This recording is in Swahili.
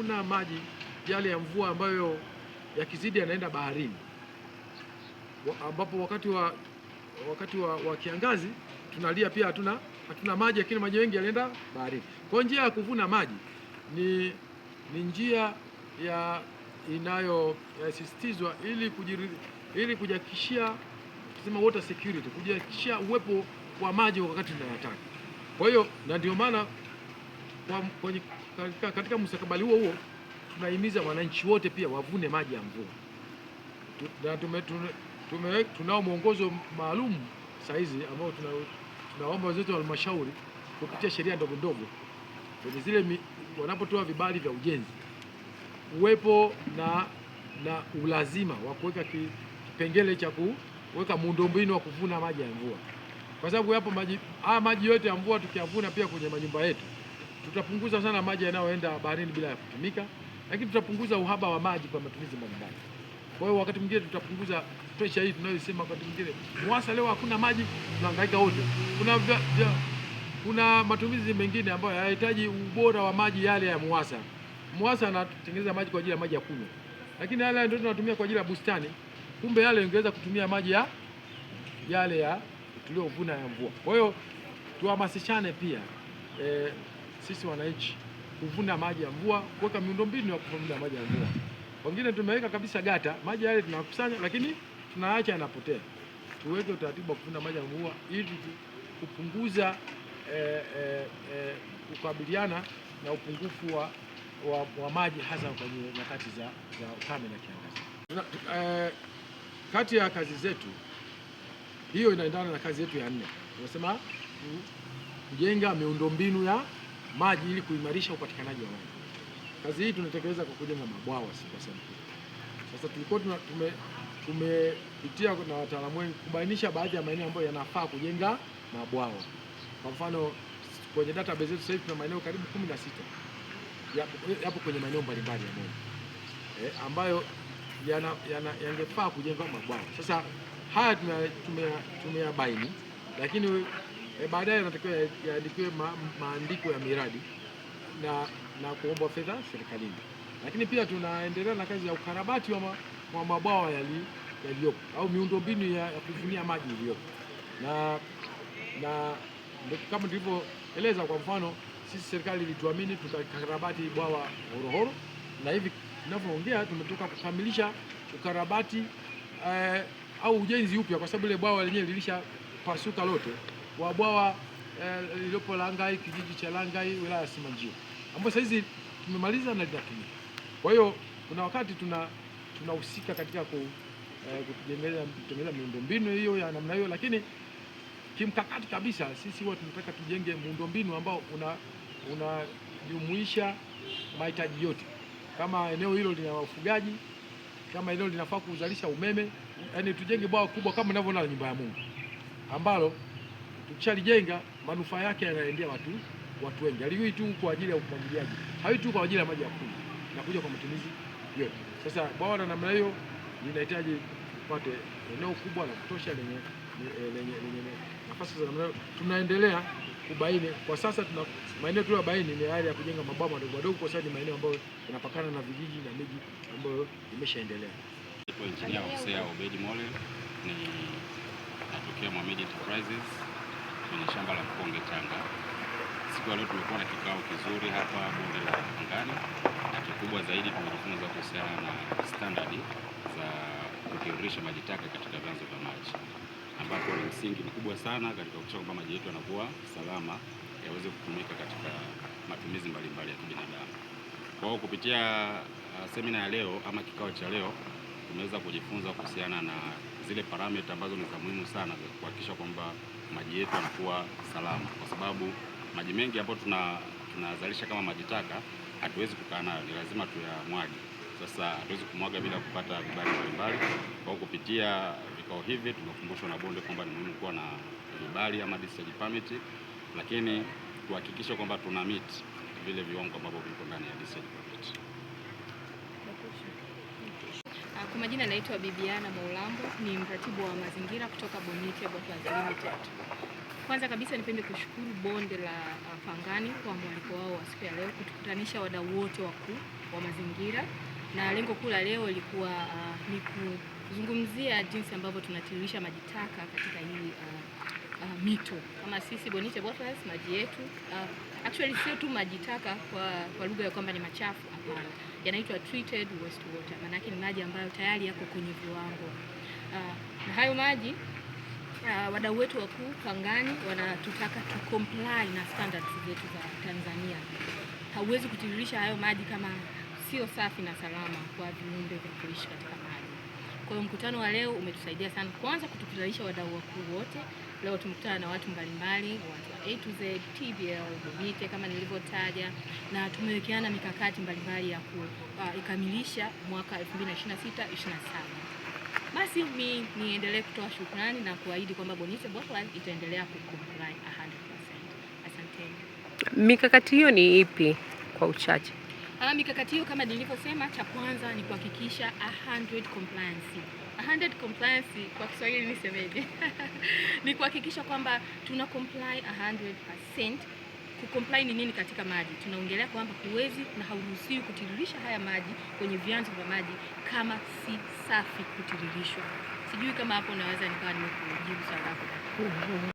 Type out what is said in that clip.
kuvuna maji yale ya mvua ambayo yakizidi yanaenda baharini, ambapo wakati wa kiangazi tunalia pia hatuna maji, lakini maji mengi yanaenda baharini. Kwa njia ya kuvuna maji ni njia inayosisitizwa ili kujihakikishia tuseme water security, kujihakikishia uwepo wa maji wakati tunayataka. Kwa hiyo na ndio maana katika mustakabali huo tunahimiza wananchi wote pia wavune maji ya mvua. Tunao mwongozo maalum saa hizi ambao tunaomba wenzetu wa halmashauri kupitia sheria ndogo ndogo kwenye zile wanapotoa vibali vya ujenzi uwepo na ulazima wa kuweka kipengele cha kuweka muundombinu wa kuvuna maji ya mvua, kwa sababu hapo maji yote ya mvua tukiyavuna pia kwenye manyumba yetu tutapunguza sana maji yanayoenda baharini bila ya kutumika, lakini tutapunguza uhaba wa maji kwa matumizi mbalimbali. Kwa hiyo wakati mwingine tutapunguza pressure hii tunayosema, wakati mwingine MUWASA leo hakuna maji, tunahangaika wote. Kuna matumizi mengine ambayo hayahitaji ubora wa maji yale ya MUWASA. MUWASA anatengeneza maji kwa ajili ya maji ya kunywa, lakini yale ndio tunatumia kwa ajili ya bustani. Kumbe yale ingeweza kutumia maji yale tuliyovuna ya mvua. Kwa hiyo tuhamasishane pia sisi wananchi kuvuna maji ya mvua, kuweka miundombinu ya kuvuna maji ya mvua. Wengine tumeweka kabisa gata, maji yale tunakusanya lakini tunaacha yanapotea. Tuweke utaratibu wa kuvuna maji ya mvua ili kupunguza kukabiliana na upungufu wa maji hasa kwenye nyakati za ukame na kiangazi. Kati ya kazi zetu hiyo inaendana na kazi yetu ya 4. Tunasema kujenga miundombinu ya maji ili kuimarisha upatikanaji wa maji. Kazi hii tunatekeleza kwa kujenga mabwawa kwa sababu. Sasa tulikuwa tumepitia na wataalamu wengi kubainisha baadhi ya maeneo ambayo yanafaa kujenga mabwawa. Kwa mfano kwenye database yetu sasa tuna maeneo karibu 16 yapo kwenye maeneo mbalimbali ya maji ambayo yangefaa kujenga mabwawa. Sasa haya tumeyabaini, lakini baadaye yanatakiwa yaandikiwe maandiko ya miradi na kuomba fedha serikalini. Lakini pia tunaendelea na kazi ya ukarabati wa mabwawa yaliyopo au miundombinu ya kuvunia maji iliyopo. Na kama tulivyoeleza, kwa mfano sisi serikali ilituamini tukakarabati bwawa Horohoro, na hivi tunavyoongea tumetoka kukamilisha ukarabati au ujenzi upya, kwa sababu ile bwawa lenyewe lilishapasuka lote, wa bwawa lililopo Langai, kijiji cha Langai, wilaya ya Simanjiro, ambapo sasa hizi tumemaliza na linatumika. Kwa hiyo kuna wakati tunahusika katika kutengeneza miundombinu hiyo ya namna hiyo, lakini kimkakati kabisa sisi huwa tunataka tujenge muundombinu ambao unajumuisha mahitaji yote. Kama eneo hilo lina ufugaji, kama eneo linafaa kuzalisha umeme, yani tujenge bwawa kubwa kama unavyoona la Nyumba ya Mungu, ambalo tukishalijenga manufaa yake yanaendea watu wengi. Haliwi tu kwa ajili ya umwagiliaji, hawi tu kwa ajili ya maji ya kunywa, inakuja kwa matumizi yote. Sasa bwawa la namna hiyo linahitaji tupate eneo kubwa la kutosha lenye nafasi za namna hiyo. Tunaendelea kubaini kwa sasa, maeneo tuliyobaini ni hali ya kujenga mabwawa madogo madogo, kwa sababu ni maeneo ambayo yanapakana na vijiji na miji ambayo imeshaendelea. Engineer Hosea Obedi Mole, ni natokea Mohamed Enterprises kwenye shamba la Mkonge, Tanga. Siku ya leo tumekuwa na kikao kizuri hapa bonde la Pangani, na kikubwa zaidi tumejifunza kuhusiana na standardi za kutiririsha maji taka katika vyanzo vya maji, ambapo ni msingi mkubwa sana katika kuhakikisha kwamba maji yetu yanakuwa salama, yaweze kutumika katika matumizi mbalimbali ya kibinadamu. Kwa hiyo kupitia semina ya leo ama kikao cha leo tumeweza kujifunza kuhusiana na zile parameter ambazo ni za muhimu sana za kuhakikisha kwamba maji yetu yanakuwa salama, kwa sababu maji mengi ambayo tunazalisha kama maji taka hatuwezi kukaa nayo, ni lazima tuyamwage. Sasa hatuwezi kumwaga bila kupata vibali mbalimbali. Kwa hiyo kupitia vikao hivi tumekumbushwa na bonde kwamba ni muhimu kuwa na vibali ama discharge permit, lakini tuhakikishe kwamba tuna meet vile viwango ambavyo viko ndani ya discharge permit. Kwa majina naitwa Bibiana Maulambo, ni mratibu wa mazingira kutoka Bonite Bottlers Limited. Kwanza kabisa nipende kushukuru bonde la Pangani kwa mwaliko wao wa siku ya leo kutukutanisha wadau wote wa wa mazingira, na lengo kuu la leo ilikuwa ni kuzungumzia jinsi ambavyo tunatiririsha maji taka katika hii mito. Kama sisi Bonite Bottlers, maji yetu actually sio tu maji taka kwa lugha ya kwamba ni machafu, hapana. Yanaitwa treated wastewater. Maana yake ni maji ambayo tayari yako kwenye viwango. Na hayo maji wadau wetu wakuu Pangani wanatutaka tu comply na standards zetu za Tanzania. Hauwezi kutiririsha hayo maji kama sio safi na salama kwa viumbe vya kuishi katika maji. Kwa hiyo mkutano wa leo umetusaidia sana, kwanza kutukutanisha wadau wakuu wote. Leo tumekutana na watu mbalimbali, watu wa A to Z, TBL, Bonite kama nilivyotaja, na tumewekeana mikakati mbalimbali ya kukamilisha mwaka 2026-27. Basi niendelee kutoa shukrani na kuahidi kwamba Bonite Bottlers itaendelea kucomply 100%. Asanteni. Mikakati hiyo ni ipi kwa uchache? Mikakati hiyo kama nilivyosema, cha kwanza ni kuhakikisha 100 compliance. 100 compliance kwa Kiswahili nisemeje? Ni kuhakikisha kwamba tuna comply 100%. Kucomply ni nini katika maji? Tunaongelea kwamba huwezi na hauruhusiwi kutiririsha haya maji kwenye vyanzo vya maji kama si safi kutiririshwa. Sijui kama hapo naweza nikawa nimekujibu swali lako.